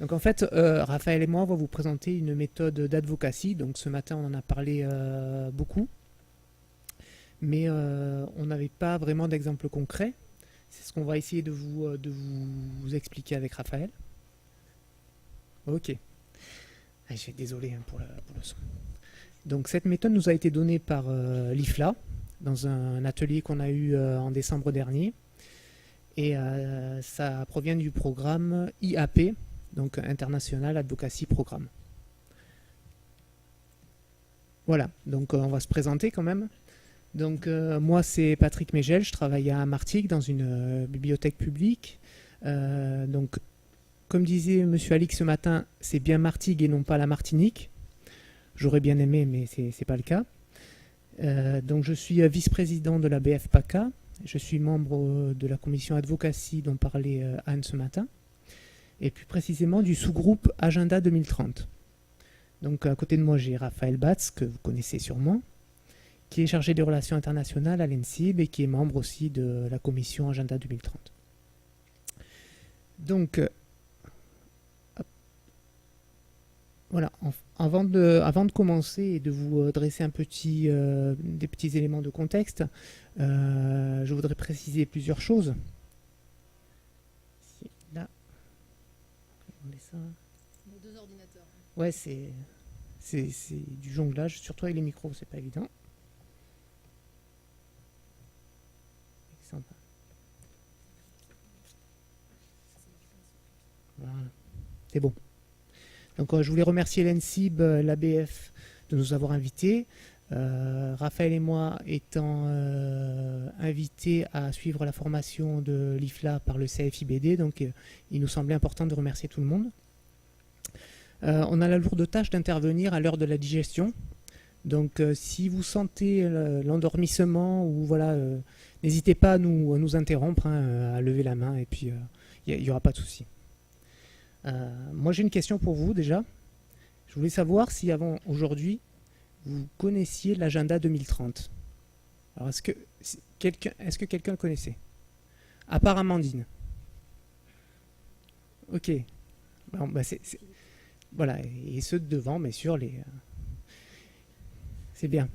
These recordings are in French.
Donc en fait, Raphaël et moi, on va vous présenter une méthode d'advocacy. Donc ce matin, on en a parlé beaucoup, mais on n'avait pas vraiment d'exemple concret. C'est ce qu'on va essayer de vous expliquer avec Raphaël. Ok. Ah, désolé pour le son. Donc cette méthode nous a été donnée par l'IFLA dans un atelier qu'on a eu en décembre dernier. Et ça provient du programme IAP, donc International Advocacy Programme. Voilà, donc on va se présenter quand même. Donc moi c'est Patrick Mégel, je travaille à Martigues dans une bibliothèque publique. Donc comme disait Monsieur Alix ce matin, c'est bien Martigues et non pas la Martinique. J'aurais bien aimé, mais c'est pas le cas. Donc je suis vice-président de la BFPACA. Je suis membre de la commission advocacy dont parlait Anne ce matin. Et plus précisément du sous-groupe Agenda 2030. Donc à côté de moi, j'ai Raphaël Batz, que vous connaissez sûrement, qui est chargé des relations internationales à l'ENSIB et qui est membre aussi de la commission Agenda 2030. Donc, voilà, avant de commencer et de vous dresser des petits éléments de contexte, je voudrais préciser plusieurs choses. Là, on met ça. Les deux ordinateurs. Ouais, c'est du jonglage, surtout avec les micros, c'est pas évident. Voilà. C'est bon. Donc je voulais remercier l'ENSIB, l'ABF de nous avoir invités. Raphaël et moi étant invités à suivre la formation de l'IFLA par le CFIBD, donc il nous semblait important de remercier tout le monde. On a la lourde tâche d'intervenir à l'heure de la digestion. Donc si vous sentez l'endormissement ou voilà, n'hésitez pas à nous interrompre, à lever la main et puis il n'y aura pas de souci. Moi j'ai une question pour vous déjà. Je voulais savoir si avant aujourd'hui vous connaissiez l'agenda 2030. Alors est-ce que quelqu'un le connaissait? À part Amandine. Ok. Bon, bah voilà, et ceux de devant, mais sur les... C'est bien.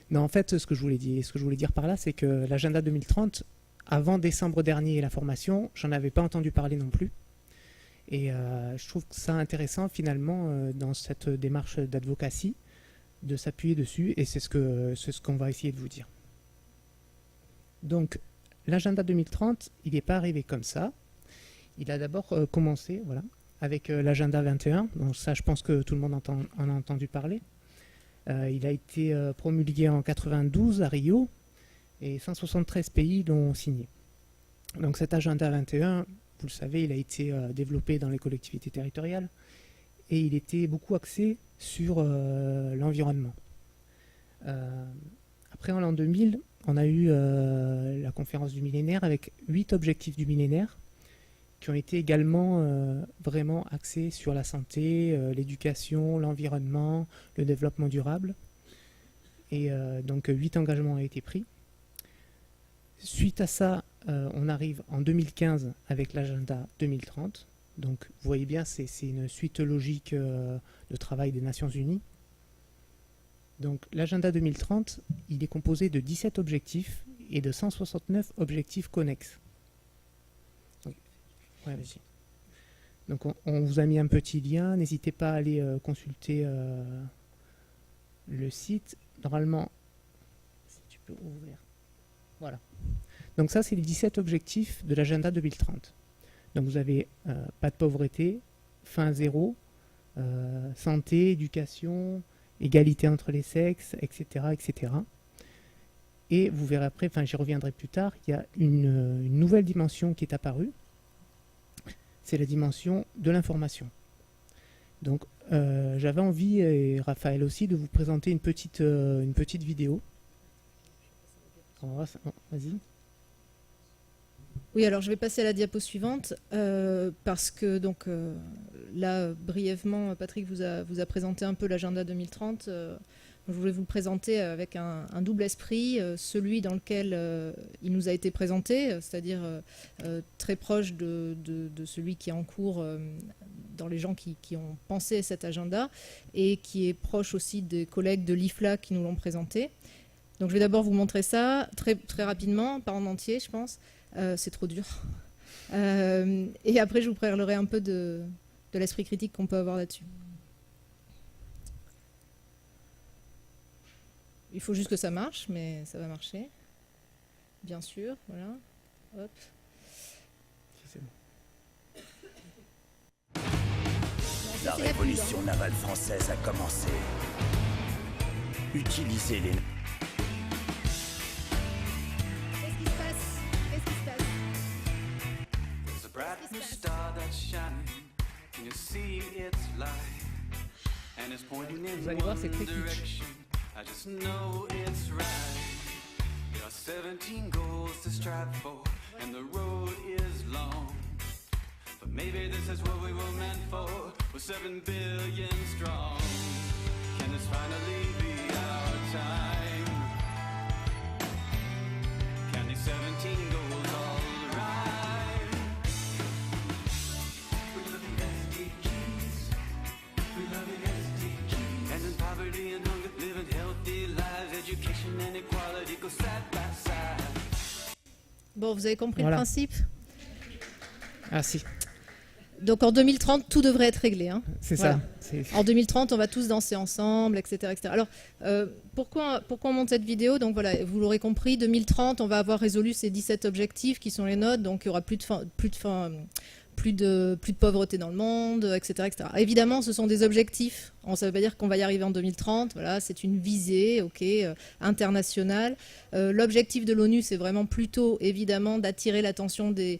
Non, en fait, ce que je voulais dire par là, c'est que l'agenda 2030, avant décembre dernier, la formation, j'en avais pas entendu parler non plus. Et je trouve que ça intéressant, finalement, dans cette démarche d'advocacy, de s'appuyer dessus, et c'est ce qu'on va essayer de vous dire. Donc, l'agenda 2030, il n'est pas arrivé comme ça. Il a d'abord commencé, voilà, avec l'agenda 21. Donc ça, je pense que tout le monde en a entendu parler. Il a été promulgué en 92 à Rio et 173 pays l'ont signé. Donc cet agenda 21, vous le savez, il a été développé dans les collectivités territoriales et il était beaucoup axé sur l'environnement. Après, en l'an 2000, on a eu la conférence du millénaire avec 8 objectifs du millénaire qui ont été également vraiment axés sur la santé, l'éducation, l'environnement, le développement durable. Et donc 8 engagements ont été pris. Suite à ça, on arrive en 2015 avec l'agenda 2030. Donc vous voyez bien, c'est une suite logique de travail des Nations Unies. Donc l'agenda 2030, il est composé de 17 objectifs et de 169 objectifs connexes. Ouais, vas-y. Donc on vous a mis un petit lien, n'hésitez pas à aller consulter le site. Normalement, si tu peux ouvrir. Voilà. Donc ça, c'est les 17 objectifs de l'agenda 2030. Donc vous avez pas de pauvreté, faim zéro, santé, éducation, égalité entre les sexes, etc., etc. Et vous verrez après, enfin j'y reviendrai plus tard, il y a une nouvelle dimension qui est apparue. C'est la dimension de l'information. Donc j'avais envie, et Raphaël aussi, de vous présenter une petite vidéo. Vas-y. Oui, alors je vais passer à la diapo suivante parce que donc là brièvement Patrick vous a présenté un peu l'agenda 2030. Je voulais vous le présenter avec un double esprit, celui dans lequel il nous a été présenté, c'est-à-dire très proche de celui qui est en cours dans les gens qui ont pensé cet agenda et qui est proche aussi des collègues de l'IFLA qui nous l'ont présenté. Donc je vais d'abord vous montrer ça très, très rapidement, pas en entier je pense. C'est trop dur. Et après, je vous parlerai un peu de l'esprit critique qu'on peut avoir là-dessus. Il faut juste que ça marche, mais ça va marcher. Bien sûr, voilà. Hop. C'est bon. La révolution navale française a commencé. Utilisez les... Vous allez voir, c'est très kitsch. I just know it's right. There are 17 goals to strive for, and the road is long. But maybe this is what we were meant for. We're 7 billion strong. Can this finally be our time? Can these 17 goals all rhyme? We love the SDGs. We love the SDGs. And in poverty and hunger, living healthy lives, education and equality go side by side. Bon, vous avez compris Voilà. le principe? Ah si, Donc en 2030, tout devrait être réglé. Hein. c'est Voilà. ça. C'est- En 2030, on va tous danser ensemble, etc. etc. Alors, pourquoi on monte cette vidéo? Donc voilà, vous l'aurez compris, 2030, on va avoir résolu ces 17 objectifs qui sont les nôtres. Donc il y aura plus de pauvreté dans le monde, etc., etc. Évidemment, ce sont des objectifs. Ça ne veut pas dire qu'on va y arriver en 2030. Voilà, c'est une visée, internationale. L'objectif de l'ONU, c'est vraiment plutôt, évidemment, d'attirer l'attention des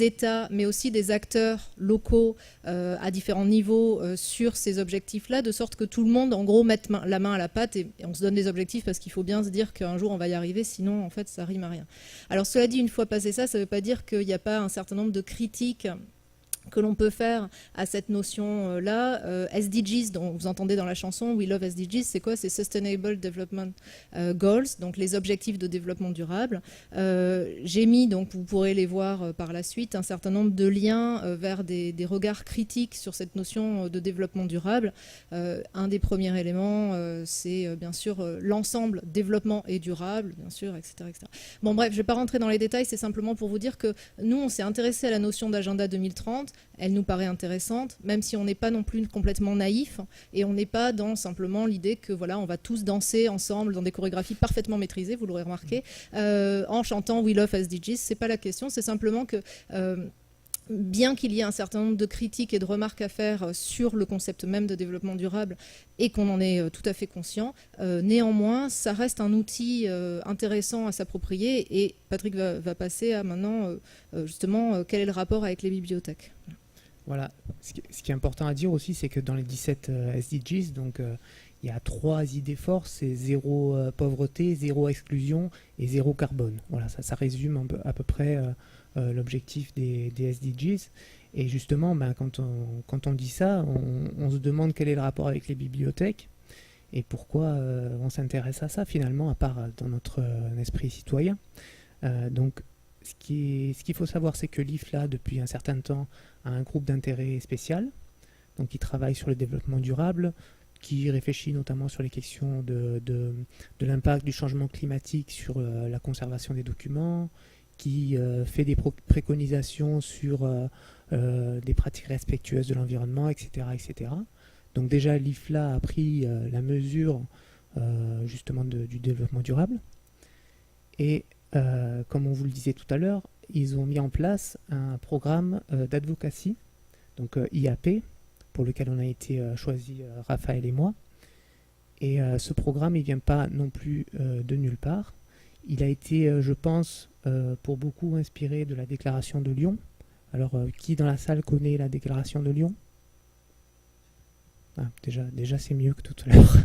États, mais aussi des acteurs locaux à différents niveaux sur ces objectifs-là, de sorte que tout le monde, en gros, mette la main à la pâte et on se donne des objectifs parce qu'il faut bien se dire qu'un jour, on va y arriver, sinon, en fait, ça rime à rien. Alors, cela dit, une fois passé ça ne veut pas dire qu'il n'y a pas un certain nombre de critiques que l'on peut faire à cette notion-là. SDGs, dont vous entendez dans la chanson We Love SDGs, c'est quoi? C'est Sustainable Development Goals, donc les objectifs de développement durable. J'ai mis, donc vous pourrez les voir par la suite, un certain nombre de liens vers des regards critiques sur cette notion de développement durable. Un des premiers éléments, c'est bien sûr l'ensemble développement et durable, bien sûr, etc., etc. Bon bref, je ne vais pas rentrer dans les détails, c'est simplement pour vous dire que nous, on s'est intéressé à la notion d'agenda 2030. Elle nous paraît intéressante, même si on n'est pas non plus complètement naïf et on n'est pas dans simplement l'idée que voilà, on va tous danser ensemble dans des chorégraphies parfaitement maîtrisées, vous l'aurez remarqué, en chantant We Love SDGs. C'est pas la question, c'est simplement que bien qu'il y ait un certain nombre de critiques et de remarques à faire sur le concept même de développement durable et qu'on en est tout à fait conscient, néanmoins, ça reste un outil intéressant à s'approprier et Patrick va passer à maintenant justement quel est le rapport avec les bibliothèques. Voilà. Ce qui est important à dire aussi, c'est que dans les 17 SDGs, donc il y a 3 idées fortes, c'est zéro pauvreté, zéro exclusion et zéro carbone. Voilà, ça résume à peu près l'objectif des SDGs. Et justement, quand on dit ça, on se demande quel est le rapport avec les bibliothèques et pourquoi on s'intéresse à ça finalement, à part dans notre esprit citoyen. Donc, ce qu'il faut savoir, c'est que l'IFLA, depuis un certain temps, a un groupe d'intérêt spécial, donc qui travaille sur le développement durable, qui réfléchit notamment sur les questions de l'impact du changement climatique sur la conservation des documents, qui fait des préconisations sur des pratiques respectueuses de l'environnement, etc., etc. Donc déjà, l'IFLA a pris la mesure justement du développement durable. Et comme on vous le disait tout à l'heure, ils ont mis en place un programme d'advocacy, donc IAP, pour lequel on a été choisi, Raphaël et moi. Et ce programme, il ne vient pas non plus de nulle part. Il a été, je pense, pour beaucoup inspiré de la déclaration de Lyon. Alors, qui dans la salle connaît la déclaration de Lyon? Déjà c'est mieux que tout à l'heure.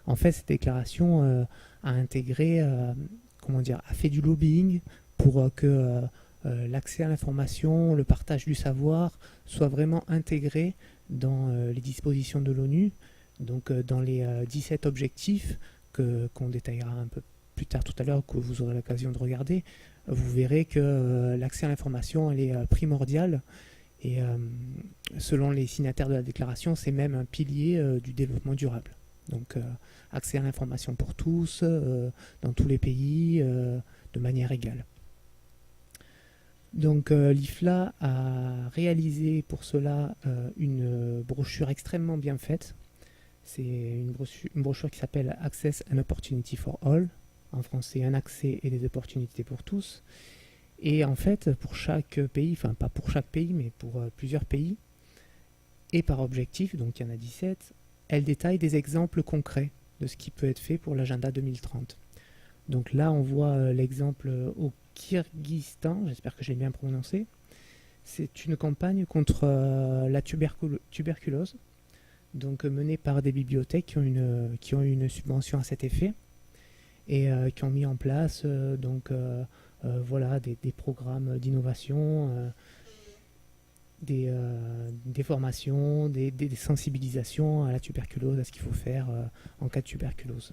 En fait, cette déclaration a intégré, a fait du lobbying pour que l'accès à l'information, le partage du savoir soit vraiment intégré dans les dispositions de l'ONU, donc dans les 17 objectifs qu'on détaillera un peu plus tard tout à l'heure, que vous aurez l'occasion de regarder. Vous verrez que l'accès à l'information elle est primordial et selon les signataires de la déclaration, c'est même un pilier du développement durable. Donc accès à l'information pour tous, dans tous les pays, de manière égale. Donc l'IFLA a réalisé pour cela une brochure extrêmement bien faite. C'est une brochure qui s'appelle Access and Opportunity for All, en français un accès et des opportunités pour tous. Et en fait, pour chaque pays, enfin pas pour chaque pays, mais pour plusieurs pays, et par objectif, donc il y en a 17, elle détaille des exemples concrets de ce qui peut être fait pour l'agenda 2030. Donc là, on voit l'exemple au Kyrgyzstan, j'espère que j'ai bien prononcé. C'est une campagne contre la tuberculose, donc menée par des bibliothèques qui ont eu une subvention à cet effet et qui ont mis en place voilà, des programmes d'innovation, des formations, des sensibilisations à la tuberculose, à ce qu'il faut faire en cas de tuberculose.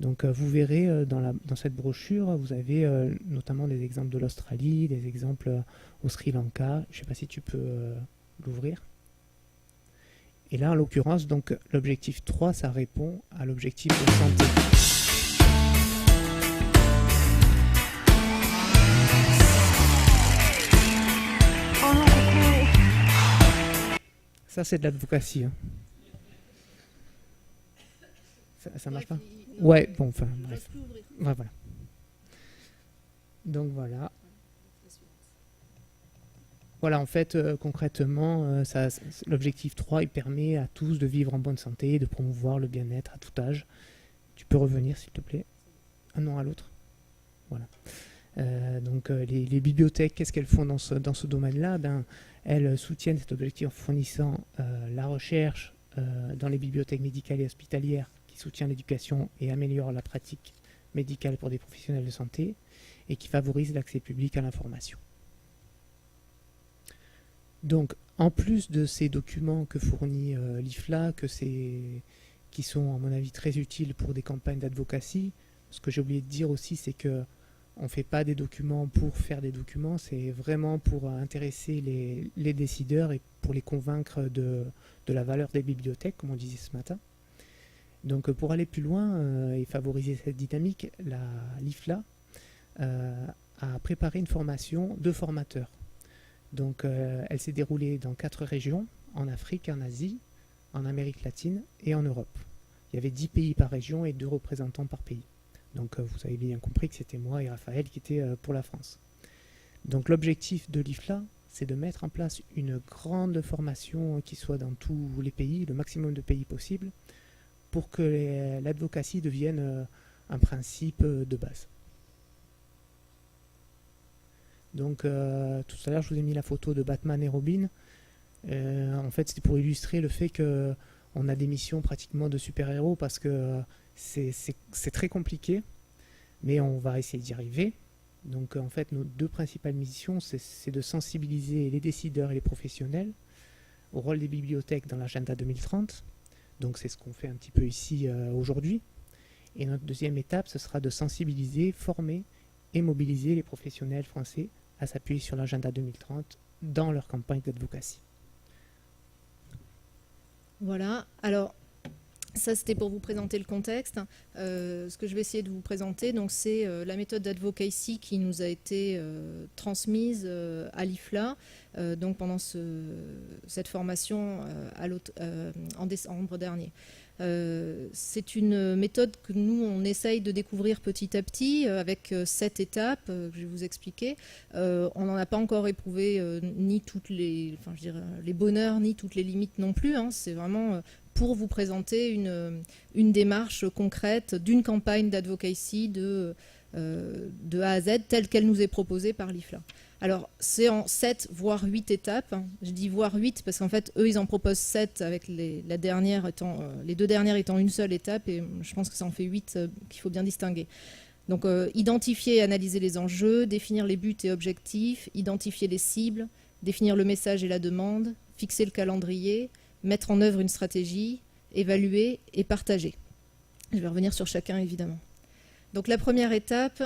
Donc vous verrez dans cette brochure, vous avez notamment des exemples de l'Australie, des exemples au Sri Lanka. Je ne sais pas si tu peux l'ouvrir. Et là, en l'occurrence, donc l'objectif 3, ça répond à l'objectif de santé. Ça, c'est de l'advocacy. Hein. Ça marche pas ? Ouais, bon, enfin, bref. Ouais, voilà. Donc, voilà. Voilà, en fait, concrètement, l'objectif 3, il permet à tous de vivre en bonne santé, de promouvoir le bien-être à tout âge. Tu peux revenir, s'il te plaît. Un an à l'autre. Voilà. Donc, les bibliothèques, qu'est-ce qu'elles font dans ce domaine-là ? Elles soutiennent cet objectif en fournissant la recherche dans les bibliothèques médicales et hospitalières qui soutient l'éducation et améliore la pratique médicale pour des professionnels de santé et qui favorise l'accès public à l'information. Donc, en plus de ces documents que fournit l'IFLA, qui sont à mon avis très utiles pour des campagnes d'advocacy, ce que j'ai oublié de dire aussi, c'est que on ne fait pas des documents pour faire des documents, c'est vraiment pour intéresser les décideurs et pour les convaincre de la valeur des bibliothèques, comme on disait ce matin. Donc pour aller plus loin et favoriser cette dynamique, l'IFLA a préparé une formation de formateurs. Donc elle s'est déroulée dans 4 régions, en Afrique, en Asie, en Amérique latine et en Europe. Il y avait 10 pays par région et 2 représentants par pays. Donc vous avez bien compris que c'était moi et Raphaël qui étaient pour la France. Donc l'objectif de l'IFLA, c'est de mettre en place une grande formation qui soit dans tous les pays, le maximum de pays possible, pour que l'advocacy devienne un principe de base. Donc tout à l'heure, je vous ai mis la photo de Batman et Robin. En fait, c'était pour illustrer le fait qu'on a des missions pratiquement de super-héros parce que c'est très compliqué, mais on va essayer d'y arriver. Donc en fait, nos 2 principales missions, c'est de sensibiliser les décideurs et les professionnels au rôle des bibliothèques dans l'agenda 2030. Donc c'est ce qu'on fait un petit peu ici aujourd'hui. Et notre deuxième étape, ce sera de sensibiliser, former et mobiliser les professionnels français à s'appuyer sur l'agenda 2030 dans leur campagne d'advocacy. Voilà, alors ça c'était pour vous présenter le contexte. Ce que je vais essayer de vous présenter, donc, c'est la méthode d'advocacy qui nous a été transmise à l'IFLA donc pendant cette formation en décembre dernier. C'est une méthode que nous, on essaye de découvrir petit à petit avec 7 étapes que je vais vous expliquer. On n'en a pas encore éprouvé ni toutes les bonheurs, ni toutes les limites non plus. Hein. C'est vraiment pour vous présenter une démarche concrète d'une campagne d'advocacy de A à Z telle qu'elle nous est proposée par l'IFLA. Alors, c'est en 7, voire 8 étapes. Je dis voire 8 parce qu'en fait, eux, ils en proposent 7 avec les 2 dernières étant une seule étape. Et je pense que ça en fait 8 qu'il faut bien distinguer. Donc identifier et analyser les enjeux, définir les buts et objectifs, identifier les cibles, définir le message et la demande, fixer le calendrier, mettre en œuvre une stratégie, évaluer et partager. Je vais revenir sur chacun évidemment. Donc la première étape,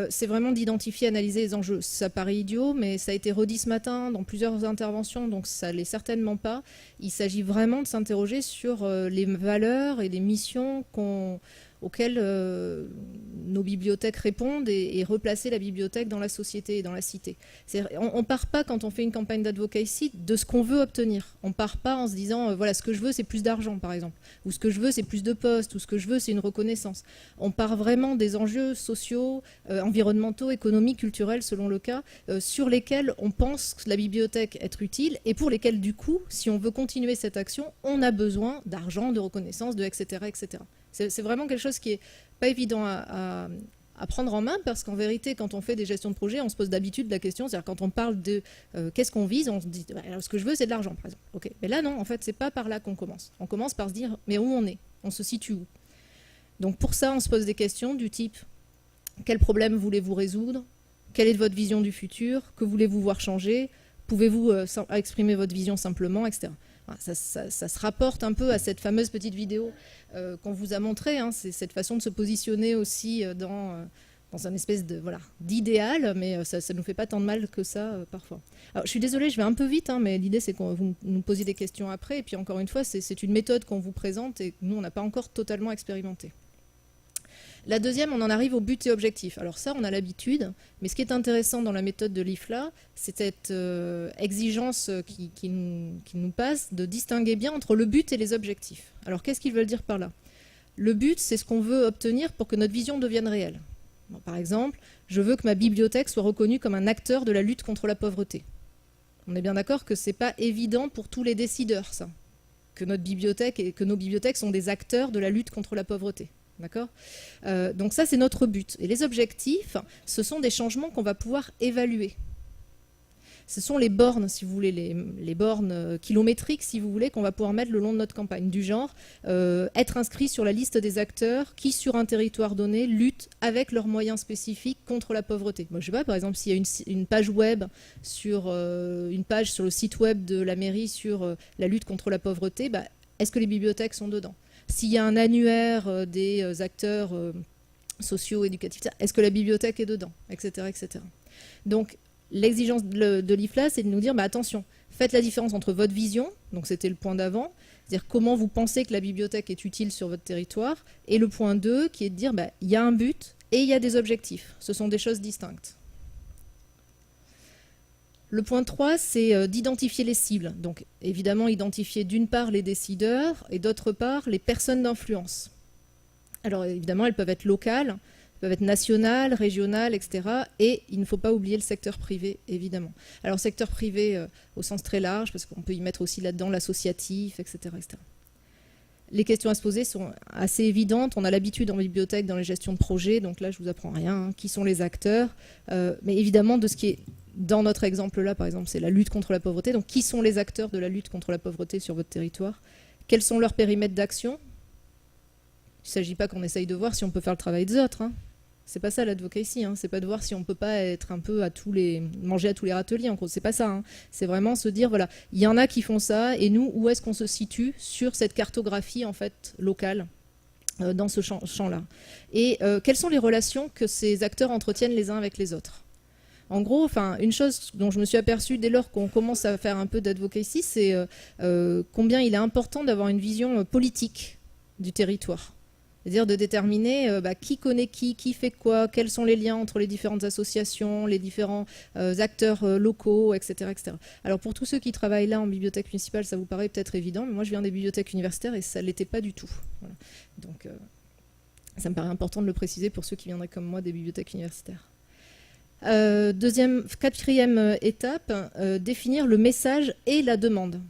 c'est vraiment d'identifier et analyser les enjeux. Ça paraît idiot, mais ça a été redit ce matin dans plusieurs interventions, donc ça ne l'est certainement pas. Il s'agit vraiment de s'interroger sur les valeurs et les missions auxquelles nos bibliothèques répondent et replacer la bibliothèque dans la société et dans la cité. On ne part pas, quand on fait une campagne d'advocacy, de ce qu'on veut obtenir. On ne part pas en se disant, voilà, ce que je veux, c'est plus d'argent, par exemple, ou ce que je veux, c'est plus de postes, ou ce que je veux, c'est une reconnaissance. On part vraiment des enjeux sociaux, environnementaux, économiques, culturels, selon le cas, sur lesquels on pense que la bibliothèque être utile, et pour lesquels, du coup, si on veut continuer cette action, on a besoin d'argent, de reconnaissance, etc., etc. C'est vraiment quelque chose qui n'est pas évident à prendre en main, parce qu'en vérité, quand on fait des gestions de projet, on se pose d'habitude la question, c'est-à-dire quand on parle de qu'est-ce qu'on vise, on se dit, alors, ce que je veux, c'est de l'argent, par exemple. Okay. Mais là, non, en fait, c'est pas par là qu'on commence. On commence par se dire, mais où on est? On se situe où? Donc pour ça, on se pose des questions du type, quel problème voulez-vous résoudre? Quelle est votre vision du futur? Que voulez-vous voir changer? Pouvez-vous exprimer votre vision simplement, etc. Ça se rapporte un peu à cette fameuse petite vidéo qu'on vous a montrée. Hein. C'est cette façon de se positionner aussi dans un espèce d'idéal, mais ça ne nous fait pas tant de mal que ça parfois. Alors, je suis désolée, je vais un peu vite, hein, mais l'idée c'est que vous nous posiez des questions après. Et puis encore une fois, c'est une méthode qu'on vous présente et que nous, on n'a pas encore totalement expérimenté. La deuxième, on en arrive au but et objectif. Alors ça, on a l'habitude, mais ce qui est intéressant dans la méthode de l'IFLA, c'est cette exigence qui nous passe de distinguer bien entre le but et les objectifs. Alors qu'est-ce qu'ils veulent dire par là? Le but, c'est ce qu'on veut obtenir pour que notre vision devienne réelle. Bon, par exemple, je veux que ma bibliothèque soit reconnue comme un acteur de la lutte contre la pauvreté. On est bien d'accord que ce n'est pas évident pour tous les décideurs, ça. Que notre bibliothèque et que nos bibliothèques sont des acteurs de la lutte contre la pauvreté. D'accord ? Donc ça, c'est notre but. Et les objectifs, ce sont des changements qu'on va pouvoir évaluer. Ce sont les bornes, si vous voulez, les bornes kilométriques, si vous voulez, qu'on va pouvoir mettre le long de notre campagne. Du genre, être inscrit sur la liste des acteurs qui, sur un territoire donné, luttent avec leurs moyens spécifiques contre la pauvreté. Moi, je sais pas, par exemple, s'il y a une page web sur le site web de la mairie sur la lutte contre la pauvreté, est-ce que les bibliothèques sont dedans ? S'il y a un annuaire des acteurs sociaux, éducatifs, est-ce que la bibliothèque est dedans, etc., etc. Donc, l'exigence de l'IFLA, c'est de nous dire, attention, faites la différence entre votre vision, donc c'était le point d'avant, c'est-à-dire comment vous pensez que la bibliothèque est utile sur votre territoire, et le point 2, qui est de dire, il y a un but et il y a des objectifs. Ce sont des choses distinctes. Le point 3, c'est d'identifier les cibles. Donc, évidemment, identifier d'une part les décideurs et d'autre part les personnes d'influence. Alors, évidemment, elles peuvent être locales, elles peuvent être nationales, régionales, etc. Et il ne faut pas oublier le secteur privé, évidemment. Alors, secteur privé au sens très large, parce qu'on peut y mettre aussi là-dedans l'associatif, etc., etc. Les questions à se poser sont assez évidentes. On a l'habitude en bibliothèque, dans les gestions de projets, donc là, je ne vous apprends rien. Hein. Qui sont les acteurs mais évidemment, de ce qui est dans notre exemple-là, par exemple, c'est la lutte contre la pauvreté. Donc, qui sont les acteurs de la lutte contre la pauvreté sur votre territoire? Quels sont leurs périmètres d'action? Il ne s'agit pas qu'on essaye de voir si on peut faire le travail des autres. Hein. C'est pas ça l'advocacy. Hein. C'est pas de voir si on peut pas être un peu manger à tous les râteliers. En gros, c'est pas ça. Hein. C'est vraiment se dire, voilà, il y en a qui font ça, et nous, où est-ce qu'on se situe sur cette cartographie en fait locale dans ce champ-là? Et quelles sont les relations que ces acteurs entretiennent les uns avec les autres? En gros, une chose dont je me suis aperçue dès lors qu'on commence à faire un peu d'advocacy, c'est combien il est important d'avoir une vision politique du territoire. C'est-à-dire de déterminer qui connaît qui fait quoi, quels sont les liens entre les différentes associations, les différents acteurs locaux, etc., etc. Alors pour tous ceux qui travaillent là en bibliothèque municipale, ça vous paraît peut-être évident, mais moi je viens des bibliothèques universitaires et ça ne l'était pas du tout. Voilà. Donc ça me paraît important de le préciser pour ceux qui viendraient comme moi des bibliothèques universitaires. Quatrième étape, définir le message et la demande.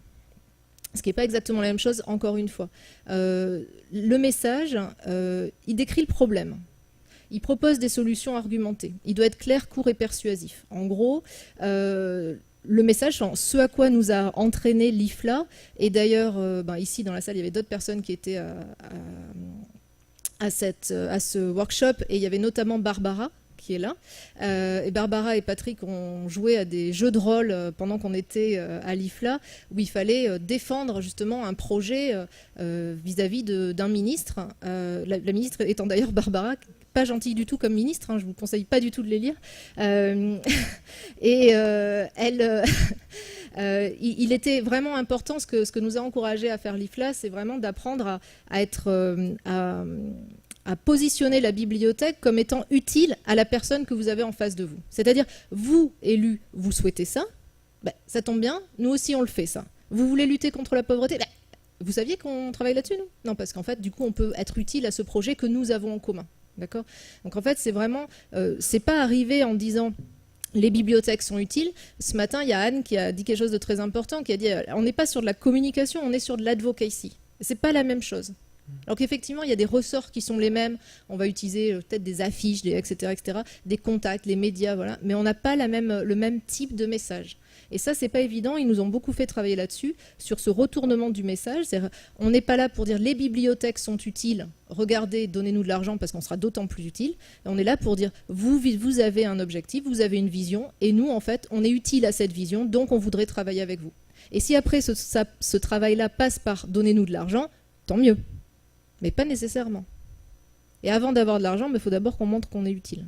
Ce qui n'est pas exactement la même chose, encore une fois. Le message, il décrit le problème. Il propose des solutions argumentées. Il doit être clair, court et persuasif. En gros, le message, ce à quoi nous a entraîné l'IFLA, et d'ailleurs, ici dans la salle, il y avait d'autres personnes qui étaient à ce workshop, et il y avait notamment Barbara qui est là. Et Barbara et Patrick ont joué à des jeux de rôle pendant qu'on était à l'IFLA, où il fallait défendre justement un projet vis-à-vis d'un ministre. La ministre étant d'ailleurs Barbara, pas gentille du tout comme ministre, hein, je vous conseille pas du tout de les lire. Il était vraiment important, ce que nous a encouragé à faire l'IFLA, c'est vraiment d'apprendre à positionner la bibliothèque comme étant utile à la personne que vous avez en face de vous. C'est-à-dire, vous, élus, vous souhaitez ça, ben, ça tombe bien, nous aussi on le fait ça. Vous voulez lutter contre la pauvreté, ben, vous saviez qu'on travaille là-dessus, nous? Non, parce qu'en fait, du coup, on peut être utile à ce projet que nous avons en commun. D'accord? Donc en fait, c'est vraiment, c'est pas arrivé en disant les bibliothèques sont utiles. Ce matin, il y a Anne qui a dit quelque chose de très important, qui a dit on n'est pas sur de la communication, on est sur de l'advocacy. C'est pas la même chose. Alors qu'effectivement, il y a des ressorts qui sont les mêmes. On va utiliser peut-être des affiches, etc., des contacts, les médias, voilà. Mais on n'a pas le même type de message. Et ça, c'est pas évident. Ils nous ont beaucoup fait travailler là-dessus, sur ce retournement du message. On n'est pas là pour dire les bibliothèques sont utiles, regardez, donnez-nous de l'argent parce qu'on sera d'autant plus utile. Et on est là pour dire vous avez un objectif, vous avez une vision, et nous, en fait, on est utile à cette vision, donc on voudrait travailler avec vous. Et si après ce travail-là passe par donnez-nous de l'argent, tant mieux. Mais pas nécessairement. Et avant d'avoir de l'argent, il faut d'abord qu'on montre qu'on est utile.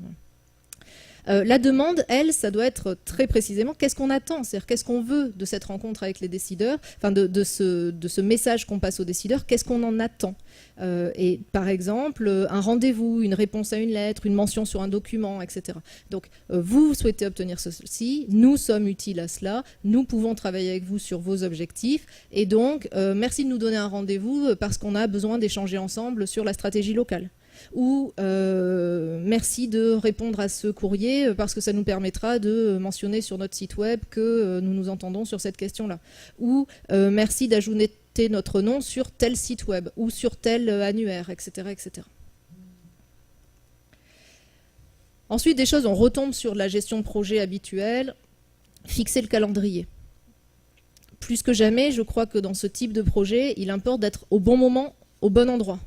La demande, elle, ça doit être très précisément qu'est-ce qu'on attend, c'est-à-dire qu'est-ce qu'on veut de cette rencontre avec les décideurs, enfin de ce message qu'on passe aux décideurs, qu'est-ce qu'on en attend. Et par exemple, un rendez-vous, une réponse à une lettre, une mention sur un document, etc. Donc, vous souhaitez obtenir ceci, nous sommes utiles à cela, nous pouvons travailler avec vous sur vos objectifs, et donc, merci de nous donner un rendez-vous parce qu'on a besoin d'échanger ensemble sur la stratégie locale. Ou merci de répondre à ce courrier parce que ça nous permettra de mentionner sur notre site web que nous nous entendons sur cette question-là. Ou merci d'ajouter notre nom sur tel site web ou sur tel annuaire, etc., etc. Ensuite, des choses, on retombe sur la gestion de projet habituelle, fixer le calendrier. Plus que jamais, je crois que dans ce type de projet, il importe d'être au bon moment, au bon endroit.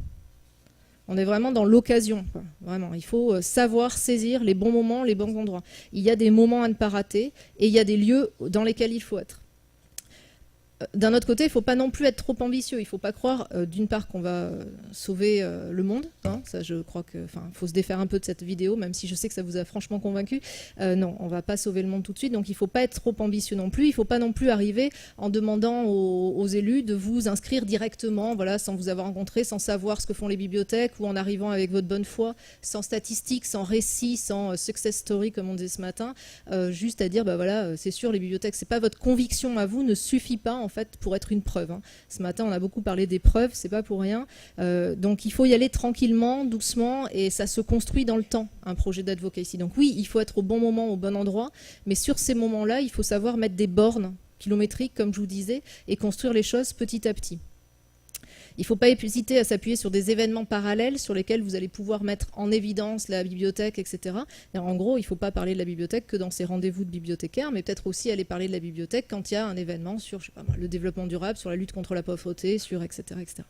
On est vraiment dans l'occasion. Vraiment, il faut savoir saisir les bons moments, les bons endroits. Il y a des moments à ne pas rater et il y a des lieux dans lesquels il faut être. D'un autre côté, il ne faut pas non plus être trop ambitieux. Il ne faut pas croire, d'une part, qu'on va sauver le monde. Hein. Ça, je crois qu'il faut se défaire un peu de cette vidéo, même si je sais que ça vous a franchement convaincu. Non, on ne va pas sauver le monde tout de suite. Donc, il ne faut pas être trop ambitieux non plus. Il ne faut pas non plus arriver en demandant aux élus de vous inscrire directement, voilà, sans vous avoir rencontré, sans savoir ce que font les bibliothèques, ou en arrivant avec votre bonne foi, sans statistiques, sans récits, sans success story, comme on disait ce matin, juste à dire, bah voilà, c'est sûr, les bibliothèques, c'est pas votre conviction à vous, ne suffit pas, en fait, pour être une preuve. Hein. Ce matin, on a beaucoup parlé des preuves, c'est pas pour rien. Donc, il faut y aller tranquillement, doucement, et ça se construit dans le temps, un projet d'advocacy. Donc oui, il faut être au bon moment, au bon endroit, mais sur ces moments-là, il faut savoir mettre des bornes kilométriques, comme je vous disais, et construire les choses petit à petit. Il ne faut pas hésiter à s'appuyer sur des événements parallèles sur lesquels vous allez pouvoir mettre en évidence la bibliothèque, etc. Et en gros, il ne faut pas parler de la bibliothèque que dans ces rendez-vous de bibliothécaires, mais peut-être aussi aller parler de la bibliothèque quand il y a un événement sur, je sais pas, le développement durable, sur la lutte contre la pauvreté, sur etc., etc.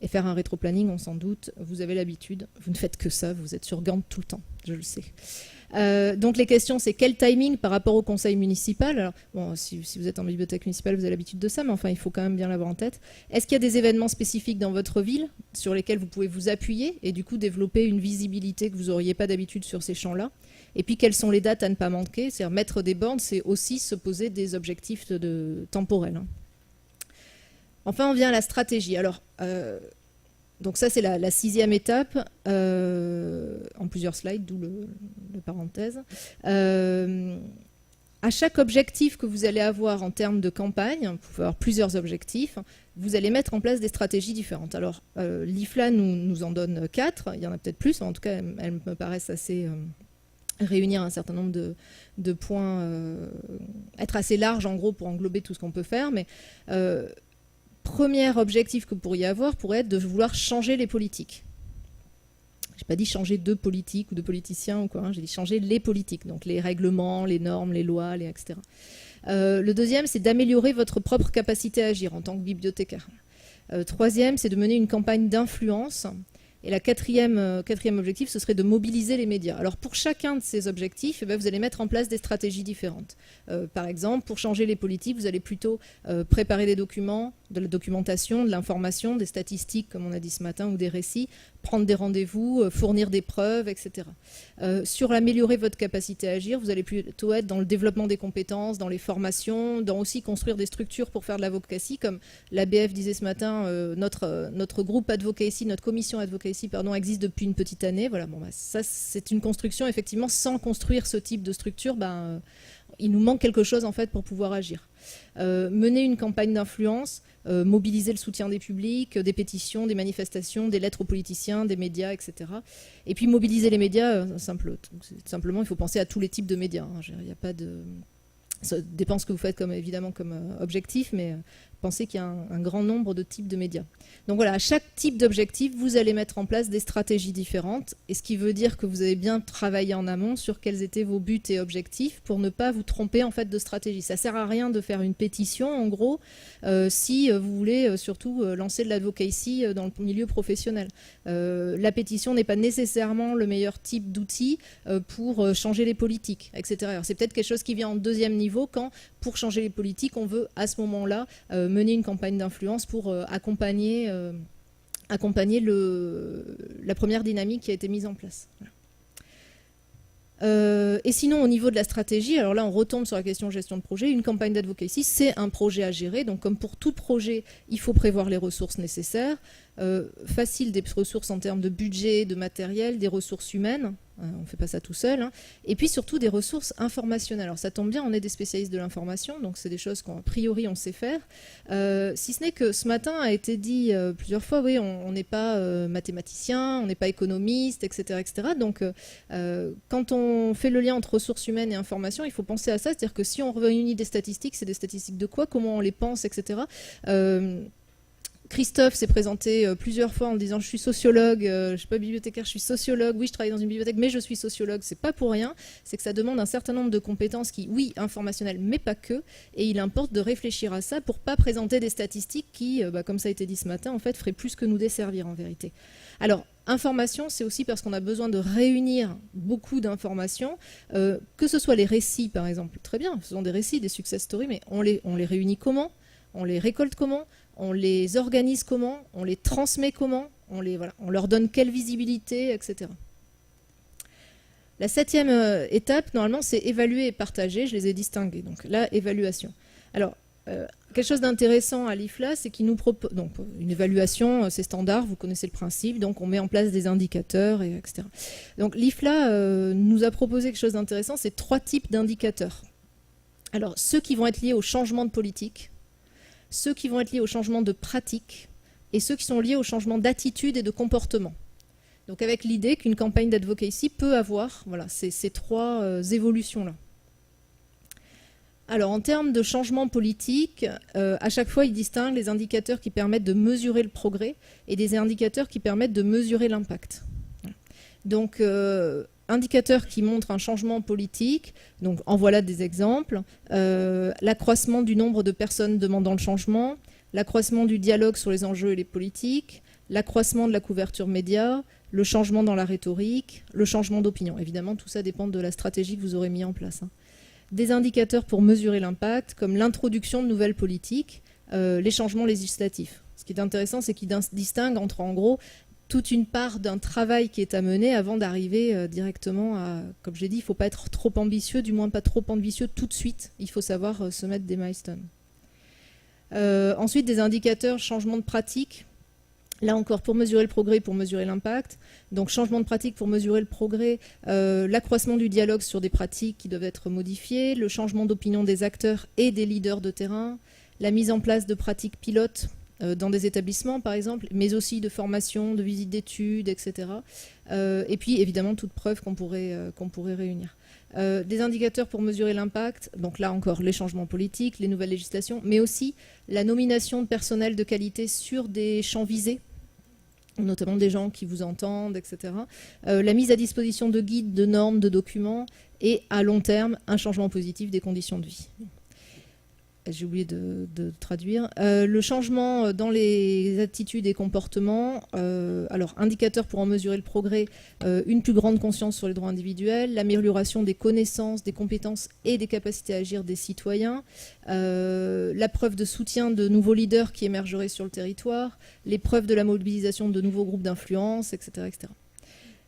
Et faire un rétro-planning, on s'en doute, vous avez l'habitude, vous ne faites que ça, vous êtes sur Gantt tout le temps, je le sais. Donc les questions, c'est quel timing par rapport au conseil municipal. Alors, bon, si vous êtes en bibliothèque municipale, vous avez l'habitude de ça, mais enfin, il faut quand même bien l'avoir en tête. Est-ce qu'il y a des événements spécifiques dans votre ville sur lesquels vous pouvez vous appuyer et du coup développer une visibilité que vous n'auriez pas d'habitude sur ces champs-là? Et puis, quelles sont les dates à ne pas manquer? C'est-à-dire mettre des bornes, c'est aussi se poser des objectifs temporels. Hein. Enfin, on vient à la stratégie. Alors, donc ça, c'est la 6e étape, en plusieurs slides, d'où le parenthèse. À chaque objectif que vous allez avoir en termes de campagne, vous pouvez avoir plusieurs objectifs, vous allez mettre en place des stratégies différentes. Alors, l'IFLA nous en donne 4, il y en a peut-être plus, en tout cas, elles me paraissent assez... réunir un certain nombre de points, être assez large, en gros, pour englober tout ce qu'on peut faire, mais... premier objectif que vous pourriez avoir pourrait être de vouloir changer les politiques. Je n'ai pas dit changer de politique ou de politiciens ou quoi, hein, j'ai dit changer les politiques, donc les règlements, les normes, les lois, etc. Le deuxième, c'est d'améliorer votre propre capacité à agir en tant que bibliothécaire. Troisième, c'est de mener une campagne d'influence. Et le quatrième objectif, ce serait de mobiliser les médias. Alors pour chacun de ces objectifs, eh bien, vous allez mettre en place des stratégies différentes. Par exemple, pour changer les politiques, vous allez plutôt préparer des documents, de la documentation, de l'information, des statistiques, comme on a dit ce matin, ou des récits, prendre des rendez-vous, fournir des preuves, etc. Sur améliorer votre capacité à agir, vous allez plutôt être dans le développement des compétences, dans les formations, dans aussi construire des structures pour faire de l'advocacy, comme l'ABF disait ce matin, notre groupe advocacy, notre commission advocacy, pardon, existe depuis une petite année. Voilà, bon, bah, ça c'est une construction, effectivement, sans construire ce type de structure, il nous manque quelque chose en fait pour pouvoir agir. Mener une campagne d'influence, mobiliser le soutien des publics, des pétitions, des manifestations, des lettres aux politiciens, des médias, etc. Et puis mobiliser les médias, simplement il faut penser à tous les types de médias. Hein. Il n'y a pas de... Ça dépend ce que vous faites évidemment comme objectif, mais pensez qu'il y a un grand nombre de types de médias. Donc voilà, à chaque type d'objectif, vous allez mettre en place des stratégies différentes, et ce qui veut dire que vous avez bien travaillé en amont sur quels étaient vos buts et objectifs pour ne pas vous tromper en fait de stratégie. Ça ne sert à rien de faire une pétition, en gros, si vous voulez surtout lancer de l'advocacy dans le milieu professionnel. La pétition n'est pas nécessairement le meilleur type d'outil pour changer les politiques, etc. Alors, c'est peut-être quelque chose qui vient en deuxième niveau quand, pour changer les politiques, on veut à ce moment-là mener une campagne d'influence pour accompagner la première dynamique qui a été mise en place. Voilà. Et sinon, au niveau de la stratégie, alors là, on retombe sur la question de gestion de projet. Une campagne d'advocacy, c'est un projet à gérer. Donc, comme pour tout projet, il faut prévoir les ressources nécessaires. Facile des ressources en termes de budget, de matériel, des ressources humaines. On ne fait pas ça tout seul. Hein. Et puis surtout des ressources informationnelles. Alors ça tombe bien, on est des spécialistes de l'information, donc c'est des choses qu'a priori on sait faire. Si ce n'est que ce matin a été dit plusieurs fois, oui, on n'est pas mathématicien, on n'est pas économiste, etc. etc. Donc quand on fait le lien entre ressources humaines et information, il faut penser à ça. C'est-à-dire que si on réunit des statistiques, c'est des statistiques de quoi, comment on les pense, etc. Christophe s'est présenté plusieurs fois en disant je suis sociologue, je ne suis pas bibliothécaire, je suis sociologue, oui je travaille dans une bibliothèque mais je suis sociologue, c'est pas pour rien, c'est que ça demande un certain nombre de compétences qui, oui, informationnelles mais pas que, et il importe de réfléchir à ça pour pas présenter des statistiques qui, comme ça a été dit ce matin, en fait feraient plus que nous desservir en vérité. Alors, information, c'est aussi parce qu'on a besoin de réunir beaucoup d'informations, que ce soit les récits par exemple, très bien, faisons des récits, des success stories, mais on les réunit comment ? On les récolte comment ? On les organise comment? On les transmet comment? On leur donne quelle visibilité, etc. La 7e étape, normalement, c'est évaluer et partager. Je les ai distingués. Donc là, évaluation. Alors, quelque chose d'intéressant à l'IFLA, c'est qu'il nous propose... Donc, une évaluation, c'est standard, vous connaissez le principe. Donc, on met en place des indicateurs, etc. Donc, l'IFLA nous a proposé quelque chose d'intéressant, c'est 3 types d'indicateurs. Alors, ceux qui vont être liés au changement de politique, ceux qui vont être liés au changement de pratique et ceux qui sont liés au changement d'attitude et de comportement. Donc avec l'idée qu'une campagne d'advocacy peut avoir ces 3 évolutions-là. Alors en termes de changement politique, à chaque fois il distingue les indicateurs qui permettent de mesurer le progrès et des indicateurs qui permettent de mesurer l'impact. Donc indicateurs qui montrent un changement politique, donc en voilà des exemples, l'accroissement du nombre de personnes demandant le changement, l'accroissement du dialogue sur les enjeux et les politiques, l'accroissement de la couverture média, le changement dans la rhétorique, le changement d'opinion. Évidemment, tout ça dépend de la stratégie que vous aurez mis en place. Hein. Des indicateurs pour mesurer l'impact, comme l'introduction de nouvelles politiques, les changements législatifs. Ce qui est intéressant, c'est qu'il distingue entre, en gros, toute une part d'un travail qui est à mener avant d'arriver directement à, comme j'ai dit, il ne faut pas être trop ambitieux, du moins pas trop ambitieux tout de suite. Il faut savoir se mettre des milestones. Ensuite, des indicateurs, changement de pratique. Là encore, pour mesurer le progrès, pour mesurer l'impact. Donc, changement de pratique pour mesurer le progrès, l'accroissement du dialogue sur des pratiques qui doivent être modifiées, le changement d'opinion des acteurs et des leaders de terrain, la mise en place de pratiques pilotes dans des établissements, par exemple, mais aussi de formation, de visites d'études, etc. Et puis, évidemment, toute preuve qu'on pourrait réunir. Des indicateurs pour mesurer l'impact, donc là encore, les changements politiques, les nouvelles législations, mais aussi la nomination de personnel de qualité sur des champs visés, notamment des gens qui vous entendent, etc. La mise à disposition de guides, de normes, de documents, et à long terme, un changement positif des conditions de vie. J'ai oublié de traduire. Le changement dans les attitudes et comportements. Alors, indicateurs pour en mesurer le progrès, une plus grande conscience sur les droits individuels, l'amélioration des connaissances, des compétences et des capacités à agir des citoyens, la preuve de soutien de nouveaux leaders qui émergeraient sur le territoire, les preuves de la mobilisation de nouveaux groupes d'influence, etc., etc.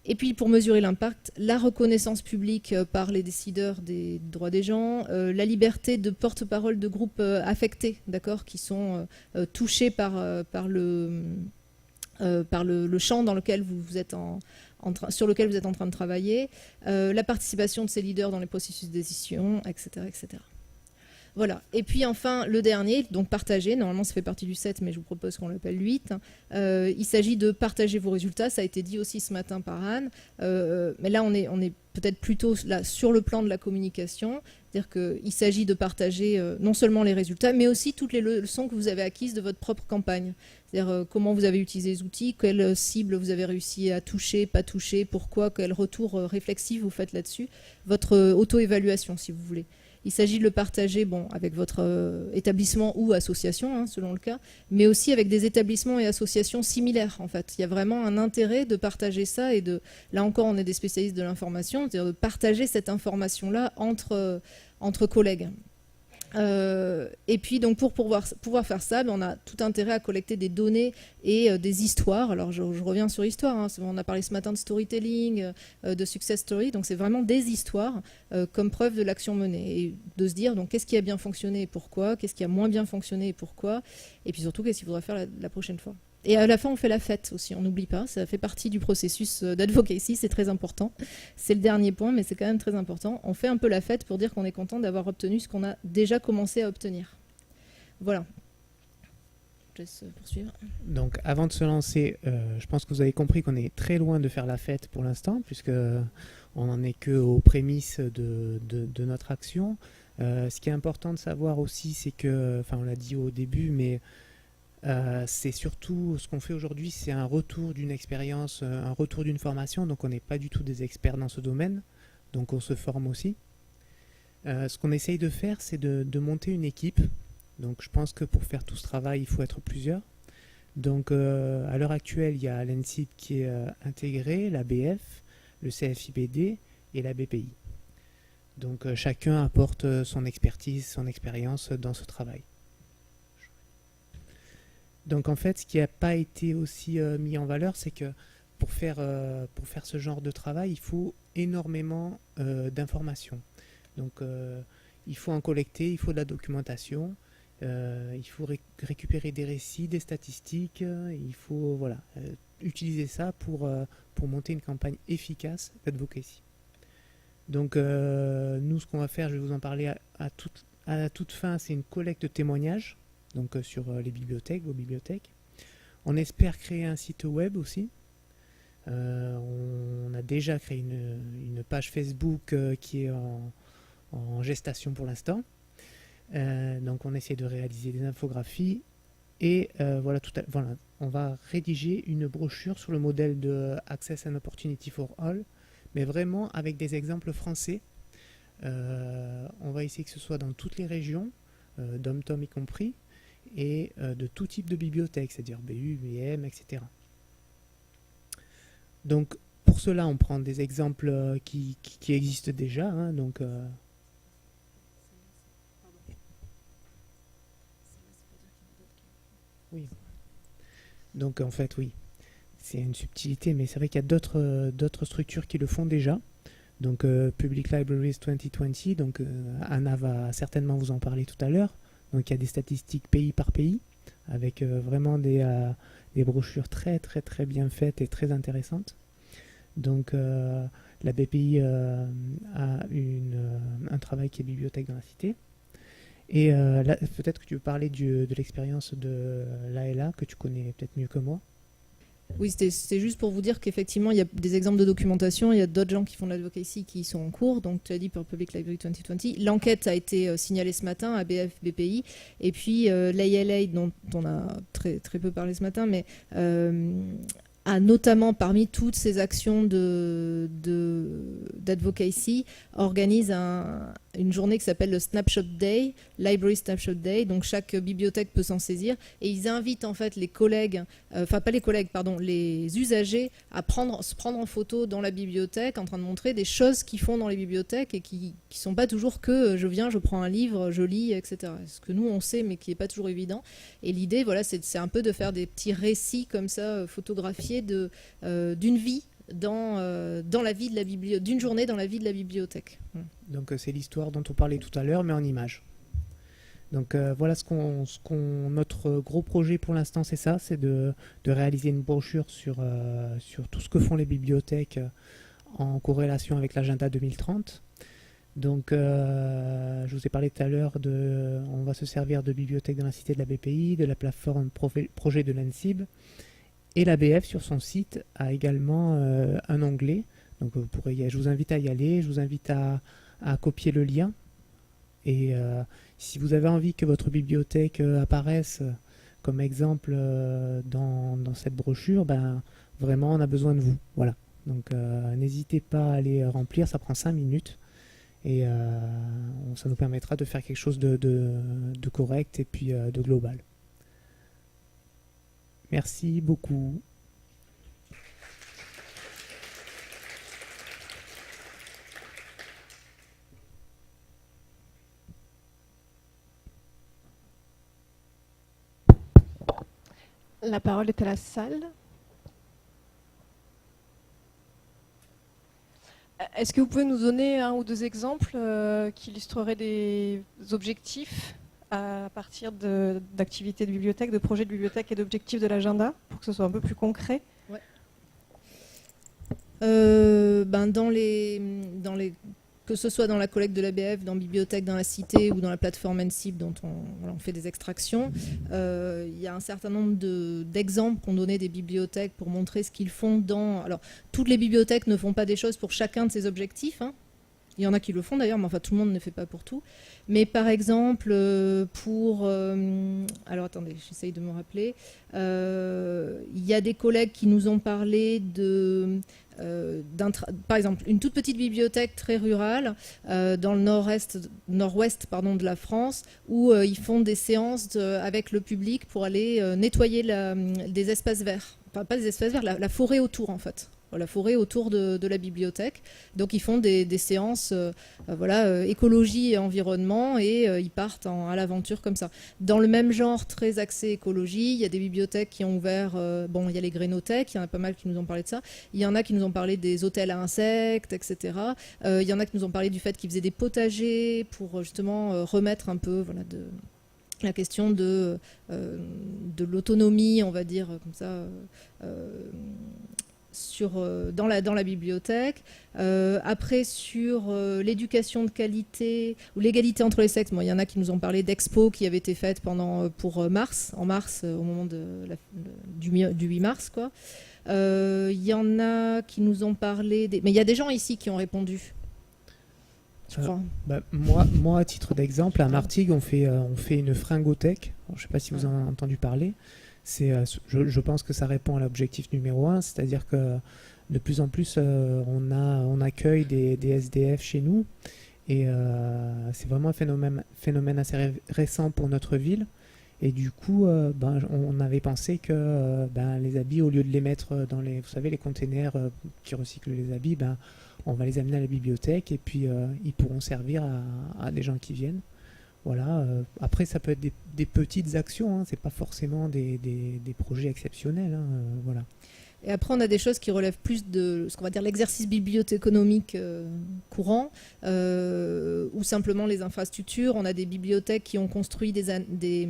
Et puis, pour mesurer l'impact, la reconnaissance publique par les décideurs des droits des gens, la liberté de porte-parole de groupes affectés, d'accord, qui sont touchés par le champ dans lequel vous êtes sur lequel vous êtes en train de travailler, la participation de ces leaders dans les processus de décision, etc., etc. Voilà. Et puis enfin, le dernier, donc partager. Normalement, ça fait partie du 7, mais je vous propose qu'on l'appelle 8. Il s'agit de partager vos résultats. Ça a été dit aussi ce matin par Anne. Mais là, on est peut-être plutôt là, sur le plan de la communication. C'est-à-dire qu'il s'agit de partager non seulement les résultats, mais aussi toutes les leçons que vous avez acquises de votre propre campagne. C'est-à-dire comment vous avez utilisé les outils, quelles cibles vous avez réussi à toucher, pas toucher, pourquoi, quel retour réflexif vous faites là-dessus. Votre auto-évaluation, si vous voulez. Il s'agit de le partager avec votre établissement ou association, selon le cas, mais aussi avec des établissements et associations similaires, en fait. Il y a vraiment un intérêt de partager ça et là encore, on est des spécialistes de l'information, c'est-à-dire de partager cette information-là entre collègues. Et puis donc pour pouvoir faire ça, on a tout intérêt à collecter des données et des histoires. Alors je reviens sur l'histoire, on a parlé ce matin de storytelling, de success story, donc c'est vraiment des histoires comme preuve de l'action menée et de se dire donc qu'est-ce qui a bien fonctionné et pourquoi, qu'est-ce qui a moins bien fonctionné et pourquoi, et puis surtout qu'est-ce qu'il faudra faire la prochaine fois. Et à la fin, on fait la fête aussi, on n'oublie pas, ça fait partie du processus d'advocacy, c'est très important. C'est le dernier point, mais c'est quand même très important. On fait un peu la fête pour dire qu'on est content d'avoir obtenu ce qu'on a déjà commencé à obtenir. Voilà. Je laisse poursuivre. Donc, avant de se lancer, je pense que vous avez compris qu'on est très loin de faire la fête pour l'instant, puisque on n'en est qu'aux prémices de notre action. Ce qui est important de savoir aussi, c'est que, enfin, on l'a dit au début, mais c'est surtout ce qu'on fait aujourd'hui, c'est un retour d'une expérience, un retour d'une formation. Donc on n'est pas du tout des experts dans ce domaine, donc on se forme aussi. Ce qu'on essaye de faire, c'est de monter une équipe. Donc je pense que pour faire tout ce travail, il faut être plusieurs. Donc à l'heure actuelle, il y a l'ENSIP qui est intégré, la BF, le CFIBD et la BPI. Donc chacun apporte son expertise, son expérience dans ce travail. Donc en fait, ce qui n'a pas été aussi mis en valeur, c'est que pour faire ce genre de travail, il faut énormément d'informations. Donc il faut en collecter, il faut de la documentation, il faut récupérer des récits, des statistiques, il faut utiliser ça pour monter une campagne efficace d'advocacy. Donc nous, ce qu'on va faire, je vais vous en parler à la toute fin, c'est une collecte de témoignages. Donc sur les bibliothèques, vos bibliothèques. On espère créer un site web aussi. On a déjà créé une page Facebook qui est en gestation pour l'instant. Donc on essaie de réaliser des infographies. Et on va rédiger une brochure sur le modèle de Access and Opportunity for All, mais vraiment avec des exemples français. On va essayer que ce soit dans toutes les régions, dom-tom y compris, et de tout type de bibliothèque, c'est-à-dire BU, BM, etc. Donc pour cela, on prend des exemples qui existent déjà. Donc, oui. Donc en fait, oui, c'est une subtilité, mais c'est vrai qu'il y a d'autres structures qui le font déjà. Donc Public Libraries 2020, donc Anna va certainement vous en parler tout à l'heure. Donc il y a des statistiques pays par pays, avec vraiment des brochures très très très bien faites et très intéressantes. Donc la BPI a un travail qui est bibliothèque dans la cité. Et là, peut-être que tu veux parler de l'expérience de l'ALA, que tu connais peut-être mieux que moi. Oui, c'était juste pour vous dire qu'effectivement, il y a des exemples de documentation, il y a d'autres gens qui font de l'advocacy qui sont en cours, donc tu as dit pour Public Library 2020. L'enquête a été signalée ce matin à BF, BPI, et puis l'ALA, dont on a très, très peu parlé ce matin, mais a notamment, parmi toutes ces actions d'advocacy, organise une journée qui s'appelle le Snapshot Day, Library Snapshot Day, donc chaque bibliothèque peut s'en saisir, et ils invitent en fait les collègues, enfin pas les collègues, pardon, les usagers à se prendre en photo dans la bibliothèque en train de montrer des choses qu'ils font dans les bibliothèques et qui sont pas toujours que je viens, je prends un livre, je lis, etc. Ce que nous on sait mais qui est pas toujours évident. Et l'idée, voilà, c'est un peu de faire des petits récits comme ça, photographiés d'une vie dans la vie de d'une journée dans la vie de la bibliothèque. Donc c'est l'histoire dont on parlait tout à l'heure, mais en images. Donc voilà notre gros projet pour l'instant, c'est ça, c'est de réaliser une brochure sur tout ce que font les bibliothèques en corrélation avec l'agenda 2030. Donc je vous ai parlé tout à l'heure on va se servir de bibliothèques dans la cité de la BPI, de la plateforme projet de l'ANSIB, et l'ABF sur son site a également un onglet. Donc je vous invite à y aller, je vous invite à copier le lien. Et si vous avez envie que votre bibliothèque apparaisse comme exemple dans cette brochure, ben, vraiment on a besoin de vous. Voilà. Donc n'hésitez pas à aller remplir, ça prend 5 minutes. Et ça nous permettra de faire quelque chose de correct et puis de global. Merci beaucoup. La parole est à la salle. Est-ce que vous pouvez nous donner un ou deux exemples qui illustreraient des objectifs à partir d'activités de bibliothèque, de projets de bibliothèque et d'objectifs de l'agenda, pour que ce soit un peu plus concret? Ouais. Dans les que ce soit dans la collecte de l'ABF, dans Bibliothèque dans la Cité ou dans la plateforme NSIB dont on fait des extractions, il y a un certain nombre d'exemples qu'on donnait des bibliothèques pour montrer ce qu'ils font dans... Alors, toutes les bibliothèques ne font pas des choses pour chacun de ces objectifs, hein. Il y en a qui le font d'ailleurs, mais enfin tout le monde ne fait pas pour tout. Mais par exemple, alors attendez, j'essaye de me rappeler. Il y a des collègues qui nous ont parlé par exemple, une toute petite bibliothèque très rurale dans le nord-ouest de la France, où ils font des séances avec le public pour aller nettoyer des espaces verts. Enfin, pas des espaces verts, la forêt autour en fait. La forêt autour de la bibliothèque. Donc ils font des séances écologie et environnement, et ils partent à l'aventure comme ça. Dans le même genre, très axé écologie, il y a des bibliothèques qui ont ouvert, il y a les grénothèques, il y en a pas mal qui nous ont parlé de ça. Il y en a qui nous ont parlé des hôtels à insectes, etc. Il y en a qui nous ont parlé du fait qu'ils faisaient des potagers pour justement remettre un peu la question de l'autonomie, on va dire, comme ça... dans la bibliothèque. Après, sur l'éducation de qualité ou l'égalité entre les sexes, il y en a qui nous ont parlé d'expo qui avait été faite pour mars, au moment du 8 mars, quoi. Il y en a qui nous ont parlé... Mais il y a des gens ici qui ont répondu. Je crois. Moi, à titre d'exemple, à Martigues, on fait une fringothèque. Je ne sais pas si vous en avez entendu parler. Je pense que ça répond à l'objectif numéro 1, c'est-à-dire que de plus en plus on accueille des SDF chez nous, et c'est vraiment un phénomène assez récent pour notre ville. Et du coup, on avait pensé que les habits, au lieu de les mettre dans les containers qui recyclent les habits, on va les amener à la bibliothèque, et puis ils pourront servir à des gens qui viennent. Voilà. Après, ça peut être des petites actions, hein. C'est pas forcément des projets exceptionnels, hein. Voilà. Et après, on a des choses qui relèvent plus de ce qu'on va dire l'exercice bibliothéconomique courant, ou simplement les infrastructures. On a des bibliothèques qui ont construit des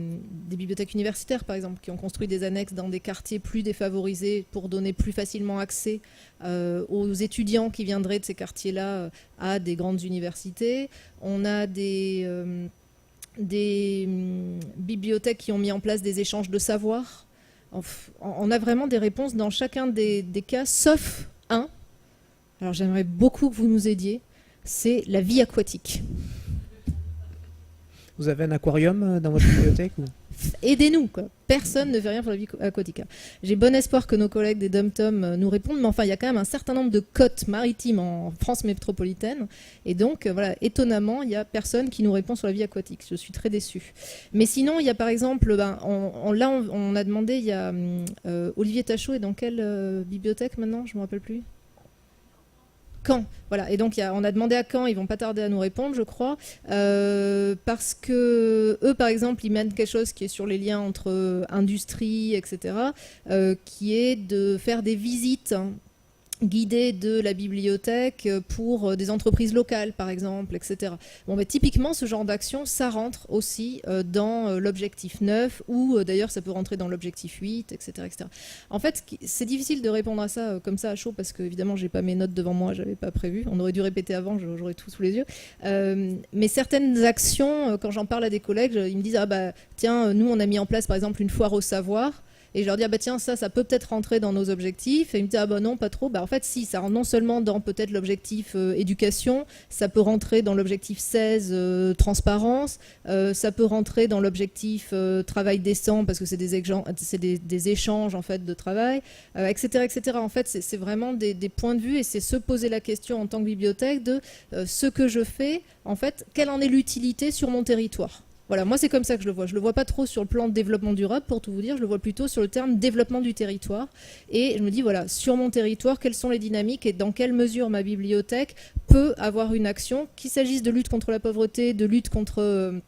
bibliothèques universitaires, par exemple, qui ont construit des annexes dans des quartiers plus défavorisés pour donner plus facilement accès aux étudiants qui viendraient de ces quartiers-là à des grandes universités. On a des bibliothèques qui ont mis en place des échanges de savoir. On a vraiment des réponses dans chacun des cas, sauf un. Alors j'aimerais beaucoup que vous nous aidiez. C'est la vie aquatique. Vous avez un aquarium dans votre bibliothèque ou... Aidez-nous, quoi. Personne ne fait rien pour la vie aquatique. J'ai bon espoir que nos collègues des DOM-TOM nous répondent, mais enfin, il y a quand même un certain nombre de côtes maritimes en France métropolitaine, et donc, voilà, étonnamment, il n'y a personne qui nous répond sur la vie aquatique. Je suis très déçue. Mais sinon, il y a par exemple, on a demandé, il y a Olivier Tachot est dans quelle bibliothèque maintenant? Je ne me rappelle plus. Caen, voilà. Et donc on a demandé à Caen, ils vont pas tarder à nous répondre, je crois, parce que eux, par exemple, ils mènent quelque chose qui est sur les liens entre industrie, etc., qui est de faire des visites guidées de la bibliothèque pour des entreprises locales, par exemple, etc. Bon, mais typiquement, ce genre d'action, ça rentre aussi dans l'objectif 9, ou d'ailleurs, ça peut rentrer dans l'objectif 8, etc., etc. En fait, c'est difficile de répondre à ça comme ça à chaud, parce que, évidemment, j'ai pas mes notes devant moi, j'avais pas prévu. On aurait dû répéter avant, j'aurais tout sous les yeux. Mais certaines actions, quand j'en parle à des collègues, ils me disent, ah bah, tiens, nous, on a mis en place, par exemple, une foire au savoir. Et je leur dis, ah bah tiens, ça peut peut-être rentrer dans nos objectifs. Et ils me disent, ah bah non, pas trop. Bah en fait, si, ça rentre non seulement dans peut-être l'objectif éducation, ça peut rentrer dans l'objectif 16, transparence, ça peut rentrer dans l'objectif travail décent, parce que c'est des échanges en fait, de travail, etc., etc. En fait, c'est vraiment des points de vue, et c'est se poser la question en tant que bibliothèque de ce que je fais, en fait, quelle en est l'utilité sur mon territoire. Voilà, moi c'est comme ça que je le vois. Je le vois pas trop sur le plan de développement durable, pour tout vous dire. Je le vois plutôt sur le terme développement du territoire. Et je me dis, voilà, sur mon territoire, quelles sont les dynamiques et dans quelle mesure ma bibliothèque peut avoir une action, qu'il s'agisse de lutte contre la pauvreté, de lutte contre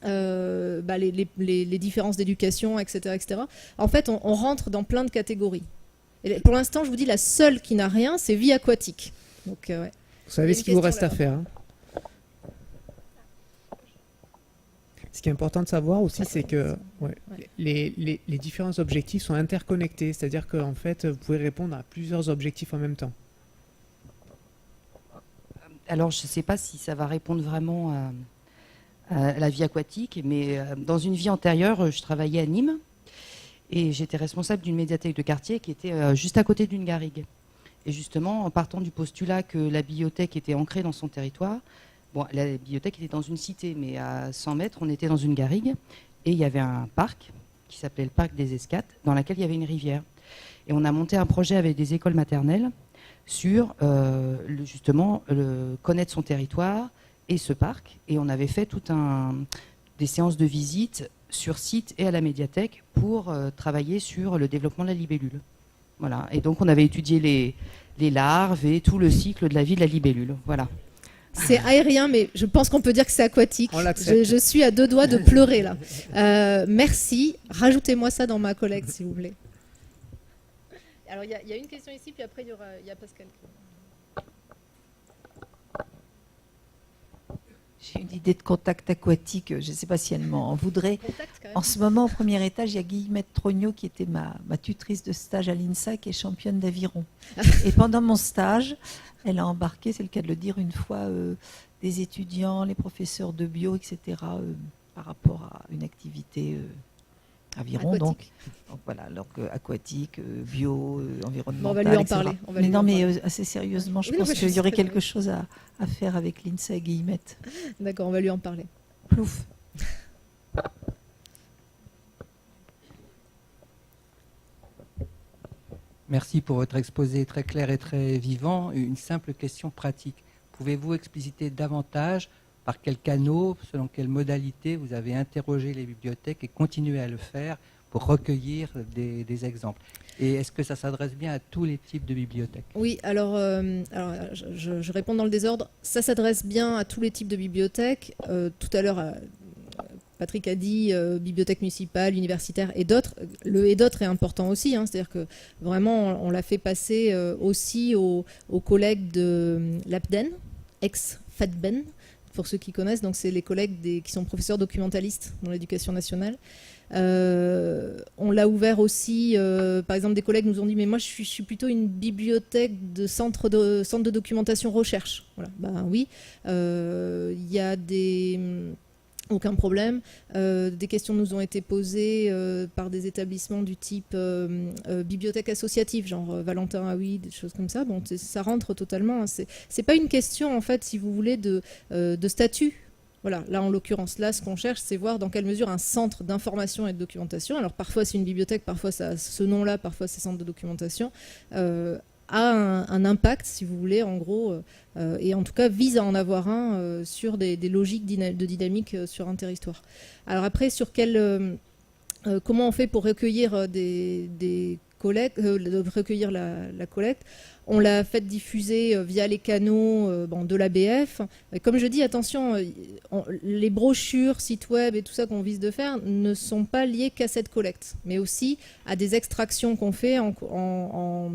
les différences d'éducation, etc., etc. En fait, on rentre dans plein de catégories. Et pour l'instant, je vous dis, la seule qui n'a rien, c'est vie aquatique. Donc, ouais. Vous savez ce qu'il vous reste à faire. Hein. Ce qui est important de savoir aussi, c'est que les différents objectifs sont interconnectés. C'est-à-dire qu'en fait, vous pouvez répondre à plusieurs objectifs en même temps. Alors, je ne sais pas si ça va répondre vraiment à la vie aquatique, mais dans une vie antérieure, je travaillais à Nîmes et j'étais responsable d'une médiathèque de quartier qui était juste à côté d'une garrigue. Et justement, en partant du postulat que la bibliothèque était ancrée dans son territoire, bon, la bibliothèque était dans une cité, mais à 100 mètres, on était dans une garrigue. Et il y avait un parc qui s'appelait le parc des Escates, dans lequel il y avait une rivière. Et on a monté un projet avec des écoles maternelles sur justement connaître son territoire et ce parc. Et on avait fait des séances de visite sur site et à la médiathèque pour travailler sur le développement de la libellule. Voilà. Et donc on avait étudié les larves et tout le cycle de la vie de la libellule. Voilà. C'est aérien, mais je pense qu'on peut dire que c'est aquatique. Je suis à deux doigts de pleurer là. Merci. Rajoutez-moi ça dans ma collecte, s'il vous plaît. Alors, il y a une question ici, puis après, il y a Pascal. J'ai une idée de contact aquatique, je ne sais pas si elle m'en voudrait. En ce moment, au premier étage, il y a Guillemette Trognot qui était ma tutrice de stage à l'INSA, qui est championne d'aviron. Et pendant mon stage, elle a embarqué, c'est le cas de le dire, une fois des étudiants, les professeurs de bio, etc., par rapport à une activité aviron. Donc voilà, alors aquatique, bio, environnemental. Bon, on va lui en parler. Mais assez sérieusement, je pense qu'il y aurait quelque chose à faire avec l'INSA et Guillemette. D'accord, on va lui en parler. Plouf. Merci pour votre exposé très clair et très vivant. Une simple question pratique. Pouvez-vous expliciter davantage par quels canaux, selon quelles modalités vous avez interrogé les bibliothèques et continuez à le faire pour recueillir des exemples? Et est-ce que ça s'adresse bien à tous les types de bibliothèques? Oui, alors je réponds dans le désordre. Ça s'adresse bien à tous les types de bibliothèques. Tout à l'heure, Patrick a dit bibliothèque municipale, universitaire et d'autres. Le et d'autres est important aussi. Hein, c'est-à-dire que vraiment, on l'a fait passer aussi aux collègues de l'APDEN, ex-FADBEN, pour ceux qui connaissent. Donc, c'est les collègues qui sont professeurs documentalistes dans l'éducation nationale. On l'a ouvert aussi, par exemple, des collègues nous ont dit, mais moi, je suis plutôt une bibliothèque de centre de documentation recherche. Voilà. Ben oui, il y a aucun problème. Des questions nous ont été posées par des établissements du type bibliothèque associative, genre Valentin Haoui, des choses comme ça. Bon, ça rentre totalement. Hein. C'est pas une question, en fait, si vous voulez, de statut. Voilà, là en l'occurrence, là ce qu'on cherche, c'est voir dans quelle mesure un centre d'information et de documentation, alors parfois c'est une bibliothèque, parfois ça a ce nom-là, parfois c'est centre de documentation, a un impact, si vous voulez, en gros, et en tout cas vise à en avoir un sur des logiques de dynamique sur un territoire. Alors après, sur comment on fait pour recueillir des collectes, recueillir la collecte? On l'a fait diffuser via les canaux de l'ABF. Comme je dis, attention, les brochures, sites web et tout ça qu'on vise de faire ne sont pas liés qu'à cette collecte, mais aussi à des extractions qu'on fait en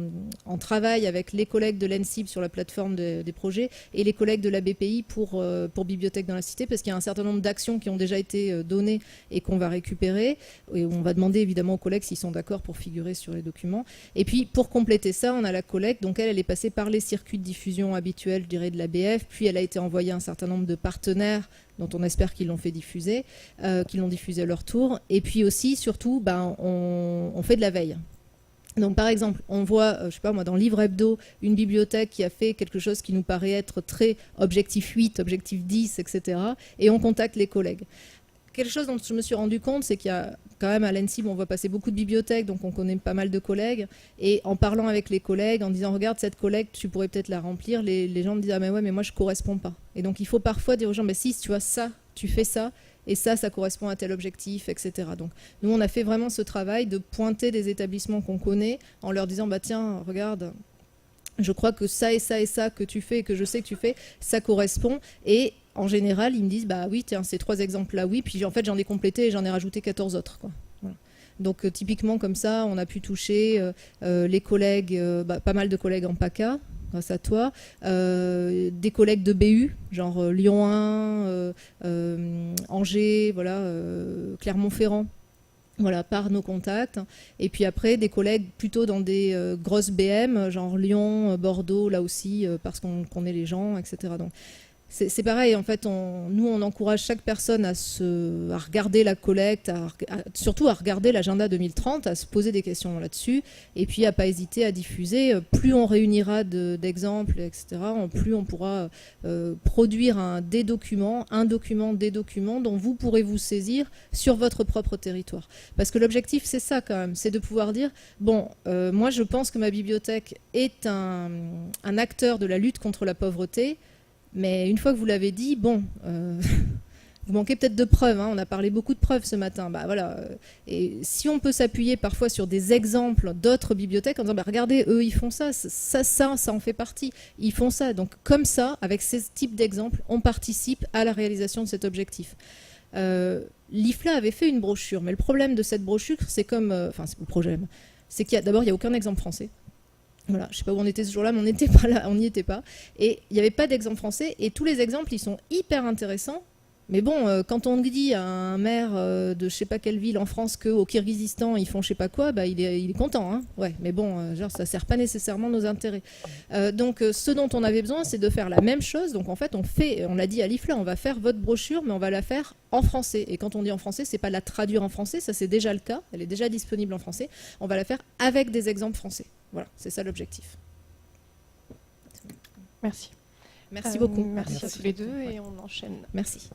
travail avec les collègues de l'ENSIB sur la plateforme des projets et les collègues de la BPI pour Bibliothèque dans la Cité, parce qu'il y a un certain nombre d'actions qui ont déjà été données et qu'on va récupérer. Et on va demander évidemment aux collègues s'ils sont d'accord pour figurer sur les documents. Et puis, pour compléter ça, on a la collecte. Donc, elle est passée par les circuits de diffusion habituels, je dirais, de l'ABF, puis elle a été envoyée à un certain nombre de partenaires dont on espère qu'ils l'ont fait diffuser, qu'ils l'ont diffusé à leur tour. Et puis aussi, surtout, on fait de la veille. Donc par exemple, on voit, je sais pas moi, dans Livre Hebdo, une bibliothèque qui a fait quelque chose qui nous paraît être très objectif 8, objectif 10, etc. Et on contacte les collègues. Quelque chose dont je me suis rendu compte, c'est qu'il y a quand même à l'ENSIB, on voit passer beaucoup de bibliothèques, donc on connaît pas mal de collègues. Et en parlant avec les collègues, en disant regarde cette collecte, tu pourrais peut-être la remplir, les gens me disent ah mais ouais, mais moi je corresponds pas. Et donc il faut parfois dire aux gens mais si tu vois ça, tu fais ça, et ça correspond à tel objectif, etc. Donc nous on a fait vraiment ce travail de pointer des établissements qu'on connaît en leur disant bah tiens regarde, je crois que ça et ça et ça que tu fais et que je sais que tu fais, ça correspond. Et en général, ils me disent bah oui, tiens, ces 3 exemples-là, oui. Puis en fait, j'en ai complété et j'en ai rajouté 14 autres, quoi. Voilà. Donc typiquement comme ça, on a pu toucher les collègues, pas mal de collègues en PACA, grâce à toi, des collègues de BU, genre Lyon 1, Angers, voilà, Clermont-Ferrand. Voilà, par nos contacts. Et puis après, des collègues plutôt dans des grosses BM, genre Lyon, Bordeaux, là aussi, parce qu'on connaît les gens, etc. Donc, c'est pareil, en fait, nous, on encourage chaque personne à regarder la collecte, surtout à regarder l'agenda 2030, à se poser des questions là-dessus, et puis à ne pas hésiter à diffuser. Plus on réunira d'exemples, etc., plus on pourra produire des documents dont vous pourrez vous saisir sur votre propre territoire. Parce que l'objectif, c'est ça quand même, c'est de pouvoir dire, bon, moi je pense que ma bibliothèque est un acteur de la lutte contre la pauvreté, mais une fois que vous l'avez dit, bon, vous manquez peut-être de preuves. Hein, on a parlé beaucoup de preuves ce matin. Bah, voilà. Et si on peut s'appuyer parfois sur des exemples d'autres bibliothèques en disant, bah, regardez, eux, ils font ça, ça en fait partie. Ils font ça. Donc comme ça, avec ces types d'exemples, on participe à la réalisation de cet objectif. L'IFLA avait fait une brochure, mais le problème de cette brochure, c'est comme... Enfin, c'est le problème. C'est qu'il y a d'abord, il n'y a aucun exemple français. Voilà, je ne sais pas où on était ce jour-là, mais on n'était pas là, on n'y était pas. Et il n'y avait pas d'exemple français. Et tous les exemples, ils sont hyper intéressants. Mais bon, quand on dit à un maire de je ne sais pas quelle ville en France qu'au Kirghizistan, ils font je ne sais pas quoi, bah, il est content. Hein, ouais, mais bon, genre, ça ne sert pas nécessairement nos intérêts. Donc, ce dont on avait besoin, c'est de faire la même chose. Donc, en fait, on l'a dit à l'IFLA, on va faire votre brochure, mais on va la faire en français. Et quand on dit en français, ce n'est pas la traduire en français, ça c'est déjà le cas. Elle est déjà disponible en français. On va la faire avec des exemples français. Voilà, c'est ça l'objectif. Merci. Merci beaucoup. Merci à tous les deux et on enchaîne. Merci.